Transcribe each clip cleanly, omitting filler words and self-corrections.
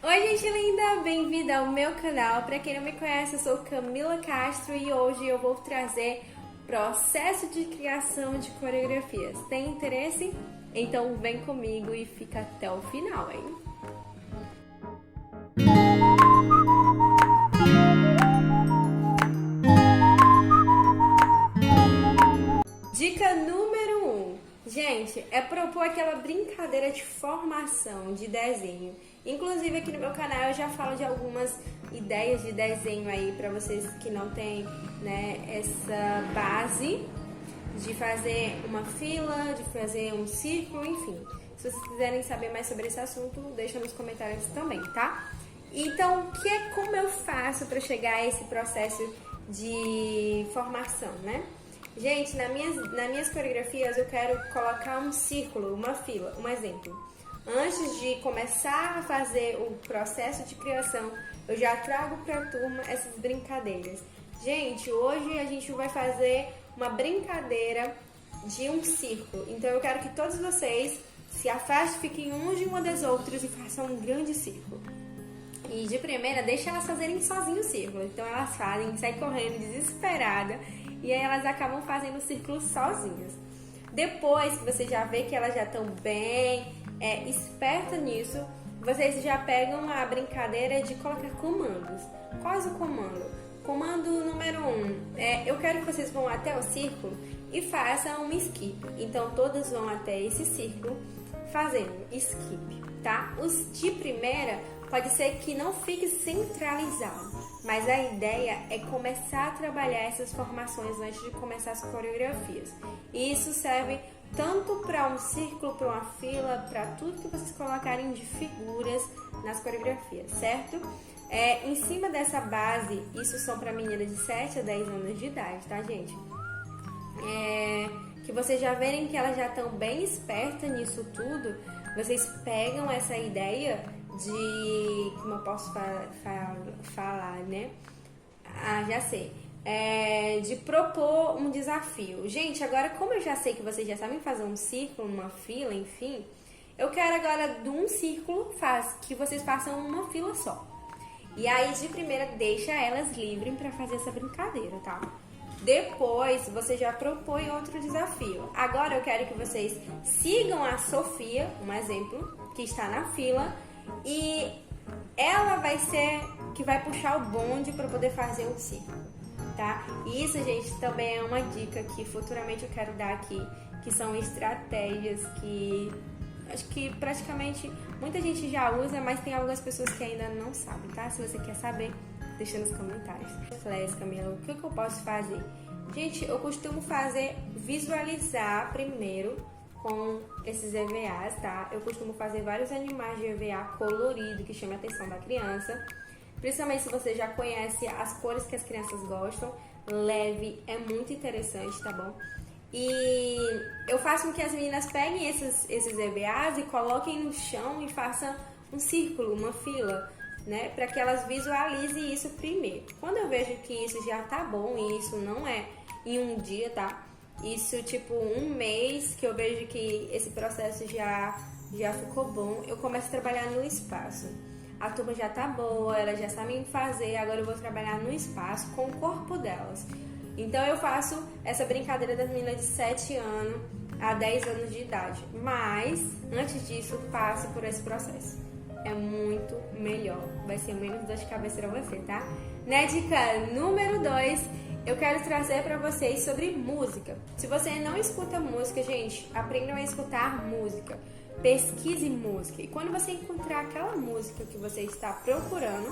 Oi, gente linda! Bem-vinda ao meu canal. Para quem não me conhece, eu sou Camila Castro e hoje eu vou trazer processo de criação de coreografias. Tem interesse? Então vem comigo e fica até o final, hein? Dica número 1. Gente, é propor aquela brincadeira de formação de desenho. Inclusive aqui no meu canal eu já falo de algumas ideias de desenho aí para vocês que não têm, né, essa base de fazer uma fila, de fazer um círculo, enfim. Se vocês quiserem saber mais sobre esse assunto, deixa nos comentários também, tá? Então, como eu faço para chegar a esse processo de formação, né? Gente, nas minhas coreografias eu quero colocar um círculo, uma fila, um exemplo. Antes de começar a fazer o processo de criação, eu já trago para a turma essas brincadeiras. Gente, hoje a gente vai fazer uma brincadeira de um círculo. Então eu quero que todos vocês se afastem, fiquem uns de uma das outras e façam um grande círculo. E de primeira, deixa elas fazerem sozinho o círculo. Então elas fazem, saem correndo desesperada e aí elas acabam fazendo o círculo sozinhas. Depois que você já vê que elas já estão bem espertas nisso, vocês já pegam a brincadeira de colocar comandos. Quais o comando? Comando número 1. Eu quero que vocês vão até o círculo e façam um skip. Então todos vão até esse círculo fazendo skip, tá? Os de primeira pode ser que não fique centralizado, mas a ideia é começar a trabalhar essas formações antes de começar as coreografias. E isso serve tanto para um círculo, para uma fila, para tudo que vocês colocarem de figuras nas coreografias, certo? Em cima dessa base, isso são para meninas de 7 a 10 anos de idade, tá, gente? Que vocês já verem que elas já estão bem espertas nisso tudo, vocês pegam essa ideia de, como eu posso falar, né? Já sei. De propor um desafio. Gente, agora como eu já sei que vocês já sabem fazer um círculo, uma fila, enfim, eu quero agora de um círculo que vocês façam uma fila só. E aí de primeira deixa elas livres para fazer essa brincadeira, tá? Depois você já propõe outro desafio. Agora eu quero que vocês sigam a Sofia, um exemplo, que está na fila, e ela vai ser que vai puxar o bonde para poder fazer um círculo, tá? E isso, gente, também é uma dica que futuramente eu quero dar aqui, que são estratégias que acho que praticamente muita gente já usa, mas tem algumas pessoas que ainda não sabem, tá? Se você quer saber, deixa nos comentários. Flash, Camila, o que eu posso fazer? Gente, eu costumo visualizar primeiro com esses EVAs, tá? Eu costumo fazer vários animais de EVA colorido que chama a atenção da criança. Principalmente se você já conhece as cores que as crianças gostam. Leve, é muito interessante, tá bom? E eu faço com que as meninas peguem esses EVAs e coloquem no chão e façam um círculo, uma fila, né? Para que elas visualizem isso primeiro. Quando eu vejo que isso já tá bom, e isso não é em um dia, tá? Isso tipo um mês que eu vejo que esse processo já ficou bom, eu começo a trabalhar no espaço. A turma já tá boa, elas já sabem fazer, agora eu vou trabalhar no espaço com o corpo delas. Então eu faço essa brincadeira das meninas de 7 anos a 10 anos de idade. Mas, antes disso, passe por esse processo. É muito melhor. Vai ser menos dor de cabeça pra você, tá? Na dica número 2, eu quero trazer pra vocês sobre música. Se você não escuta música, gente, aprendam a escutar música. Pesquise música. E quando você encontrar aquela música que você está procurando,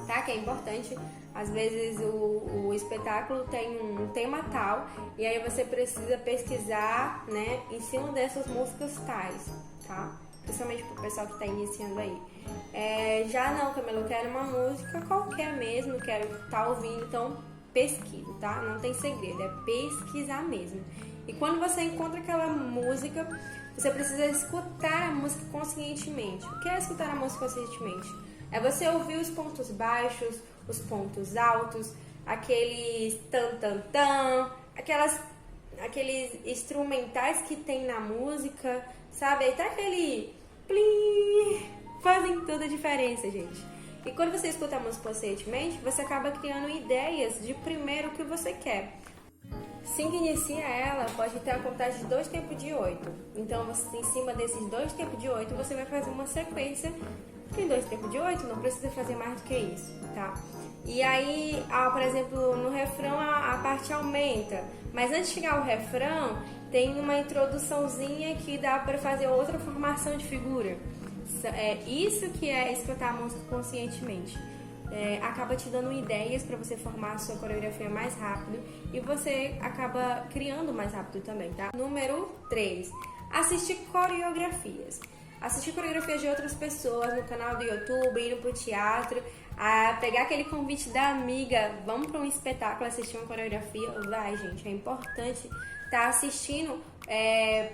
tá? Que é importante. Às vezes o espetáculo tem um tema tal e aí você precisa pesquisar, né, em cima dessas músicas tais, tá? Principalmente pro pessoal que tá iniciando aí. Já não, Camila, eu quero uma música qualquer mesmo, quero estar ouvindo, então pesquise, tá? Não tem segredo, é pesquisar mesmo. E quando você encontra aquela música, você precisa escutar a música conscientemente. O que é escutar a música conscientemente? É você ouvir os pontos baixos, os pontos altos, aqueles tan-tan-tan, aqueles instrumentais que tem na música, sabe? Até aquele plim, fazem toda a diferença, gente. E quando você escuta a música conscientemente, você acaba criando ideias de primeiro o que você quer. Assim que inicia ela, pode ter a contagem de 2 tempos de 8. Então, você, em cima desses 2 tempos de 8, você vai fazer uma sequência em 2 tempos de 8, não precisa fazer mais do que isso, tá? E aí, por exemplo, no refrão a parte aumenta, mas antes de chegar ao refrão, tem uma introduçãozinha que dá para fazer outra formação de figura. Isso que é escutar a música conscientemente. Acaba te dando ideias para você formar a sua coreografia mais rápido e você acaba criando mais rápido também, tá? Número 3. Assistir coreografias. Assistir coreografias de outras pessoas no canal do YouTube, ir pro teatro, pegar aquele convite da amiga, vamos para um espetáculo assistir uma coreografia. Vai, gente, é importante estar assistindo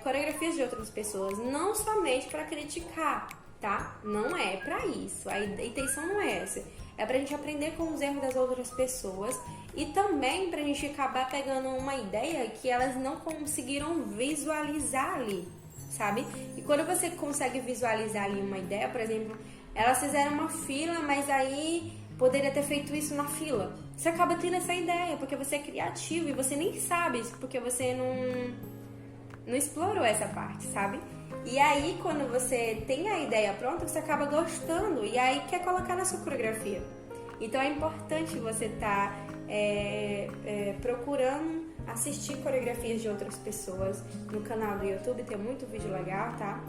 coreografias de outras pessoas, não somente para criticar, tá? Não é para isso, a intenção não é essa. É pra gente aprender com os erros das outras pessoas e também pra gente acabar pegando uma ideia que elas não conseguiram visualizar ali, sabe? E quando você consegue visualizar ali uma ideia, por exemplo, elas fizeram uma fila, mas aí poderia ter feito isso na fila. Você acaba tendo essa ideia, porque você é criativo e você nem sabe, porque você não explorou essa parte, sabe? E aí, quando você tem a ideia pronta, você acaba gostando e aí quer colocar na sua coreografia. Então, é importante você estar procurando assistir coreografias de outras pessoas no canal do YouTube. Tem muito vídeo legal, tá?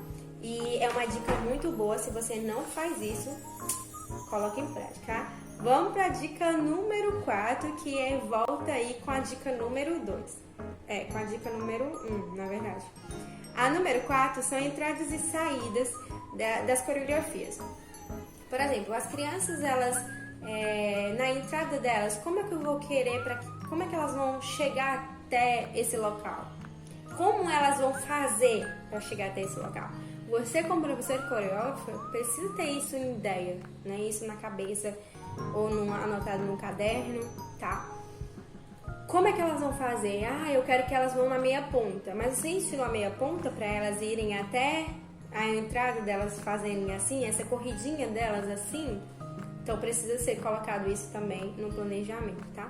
E é uma dica muito boa. Se você não faz isso, coloque em prática. Vamos para a dica número 4, que volta aí com a dica número 2. Com a dica número 1, na verdade. A número 4 são entradas e saídas das coreografias. Por exemplo, as crianças, elas, na entrada delas, como é que eu vou querer, como é que elas vão chegar até esse local? Como elas vão fazer para chegar até esse local? Você, como professor e coreógrafo, precisa ter isso em ideia, né? Isso na cabeça ou anotado num caderno, tá? Como é que elas vão fazer? Eu quero que elas vão na meia ponta. Mas você ensinou a meia ponta para elas irem até a entrada delas fazerem assim, essa corridinha delas assim? Então precisa ser colocado isso também no planejamento, tá?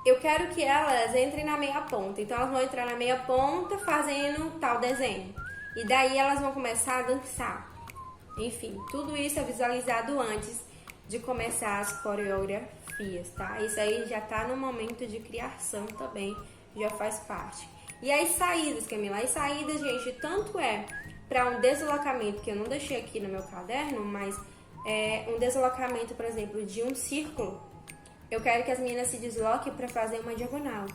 Eu quero que elas entrem na meia ponta. Então elas vão entrar na meia ponta fazendo tal desenho. E daí elas vão começar a dançar. Enfim, tudo isso é visualizado antes de começar as coreografias, tá? Isso aí já tá no momento de criação também, já faz parte. E as saídas, Camila? As saídas, gente, tanto para um deslocamento, que eu não deixei aqui no meu caderno, mas um deslocamento, por exemplo, de um círculo. Eu quero que as meninas se desloquem para fazer uma diagonal.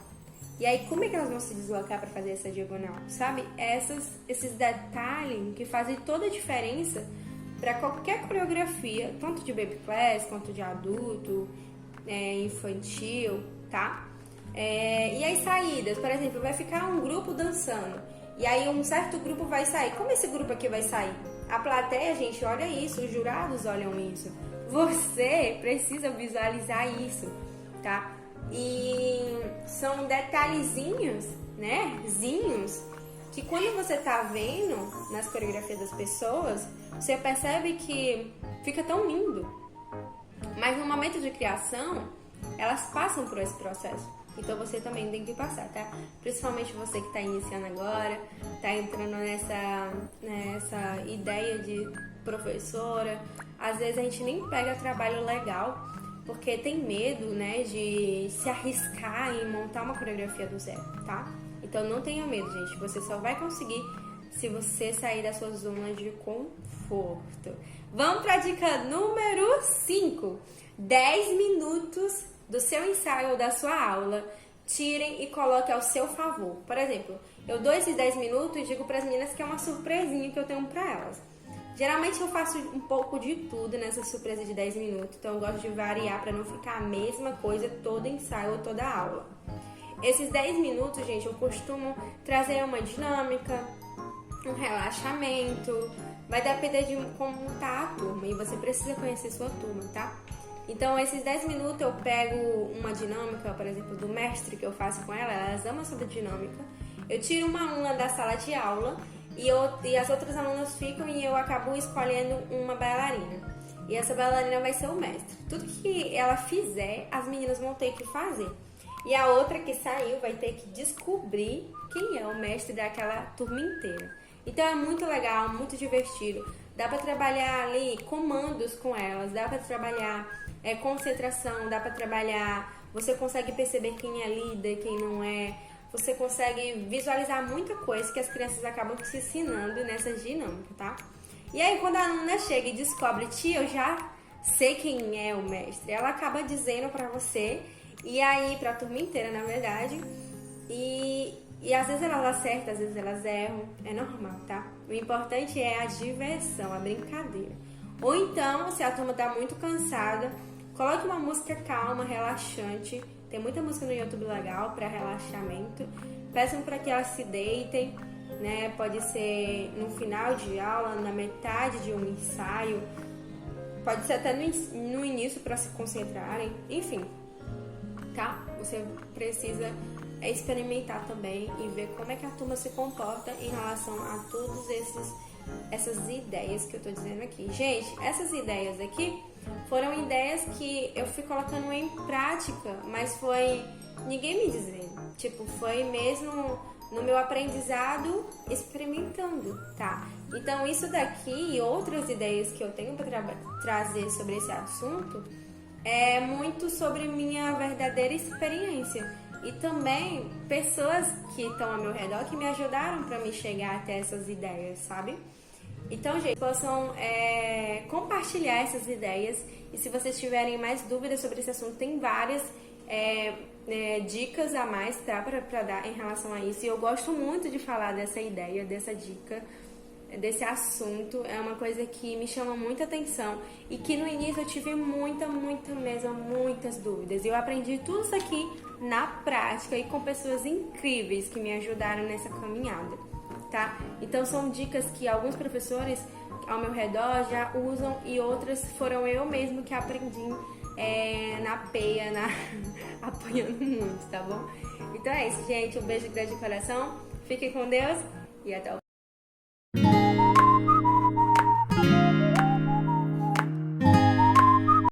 E aí, como é que elas vão se deslocar para fazer essa diagonal? Sabe? Esses detalhes que fazem toda a diferença para qualquer coreografia, tanto de baby class quanto de adulto, infantil, tá? E as saídas, por exemplo, vai ficar um grupo dançando e aí um certo grupo vai sair. Como esse grupo aqui vai sair? A plateia, gente, olha isso, os jurados olham isso. Você precisa visualizar isso, tá? E são detalhezinhos, né? Que quando você tá vendo nas coreografias das pessoas, você percebe que fica tão lindo. Mas no momento de criação, elas passam por esse processo. Então você também tem que passar, tá? Principalmente você que está iniciando agora, está entrando nessa ideia de professora. Às vezes a gente nem pega trabalho legal, porque tem medo, né, de se arriscar em montar uma coreografia do zero, tá? Então não tenha medo, gente. Você só vai conseguir se você sair da sua zona de conforto. Vamos para a dica número 5. 10 minutos do seu ensaio ou da sua aula, tirem e coloquem ao seu favor. Por exemplo, eu dou esses 10 minutos e digo para as meninas que é uma surpresinha que eu tenho para elas. Geralmente eu faço um pouco de tudo nessa surpresa de 10 minutos, então eu gosto de variar para não ficar a mesma coisa todo ensaio ou toda aula. Esses 10 minutos, gente, eu costumo trazer uma dinâmica, um relaxamento, vai depender de como tá a turma e você precisa conhecer sua turma, tá? Então, esses 10 minutos eu pego uma dinâmica, por exemplo, do mestre que eu faço com ela, elas amam essa dinâmica. Eu tiro uma aluna da sala de aula e as outras alunas ficam e eu acabo escolhendo uma bailarina. E essa bailarina vai ser o mestre. Tudo que ela fizer, as meninas vão ter que fazer. E a outra que saiu vai ter que descobrir quem é o mestre daquela turma inteira. Então é muito legal, muito divertido. Dá pra trabalhar ali comandos com elas, dá pra trabalhar concentração, dá pra trabalhar... Você consegue perceber quem é líder, quem não é. Você consegue visualizar muita coisa que as crianças acabam se ensinando nessa dinâmica, tá? E aí quando a aluna chega e descobre, tia, eu já sei quem é o mestre, ela acaba dizendo pra você, e aí pra turma inteira, na verdade, e às vezes elas acertam, às vezes elas erram, é normal, tá? O importante é a diversão, a brincadeira. Ou então, se a turma tá muito cansada, coloque uma música calma, relaxante, tem muita música no YouTube legal pra relaxamento, peçam pra que elas se deitem, né? Pode ser no final de aula, na metade de um ensaio, pode ser até no início para se concentrarem, enfim, tá? Você precisa experimentar também e ver como é que a turma se comporta em relação a todas essas ideias que eu tô dizendo aqui. Gente, essas ideias aqui foram ideias que eu fui colocando em prática, mas foi ninguém me dizendo, tipo, foi mesmo no meu aprendizado experimentando, tá? Então isso daqui e outras ideias que eu tenho para trazer sobre esse assunto é muito sobre minha verdadeira experiência e também pessoas que estão ao meu redor que me ajudaram para me chegar até essas ideias, sabe? Então, gente, possam compartilhar essas ideias e se vocês tiverem mais dúvidas sobre esse assunto, tem várias dicas a mais, tá, pra dar em relação a isso. E eu gosto muito de falar dessa ideia, dessa dica, desse assunto. É uma coisa que me chama muita atenção e que no início eu tive muitas dúvidas. E eu aprendi tudo isso aqui na prática e com pessoas incríveis que me ajudaram nessa caminhada, tá? Então são dicas que alguns professores ao meu redor já usam e outras foram eu mesmo que aprendi na peia, apanhando muito, tá bom? Então é isso, gente. Um beijo grande de coração. Fiquem com Deus e até o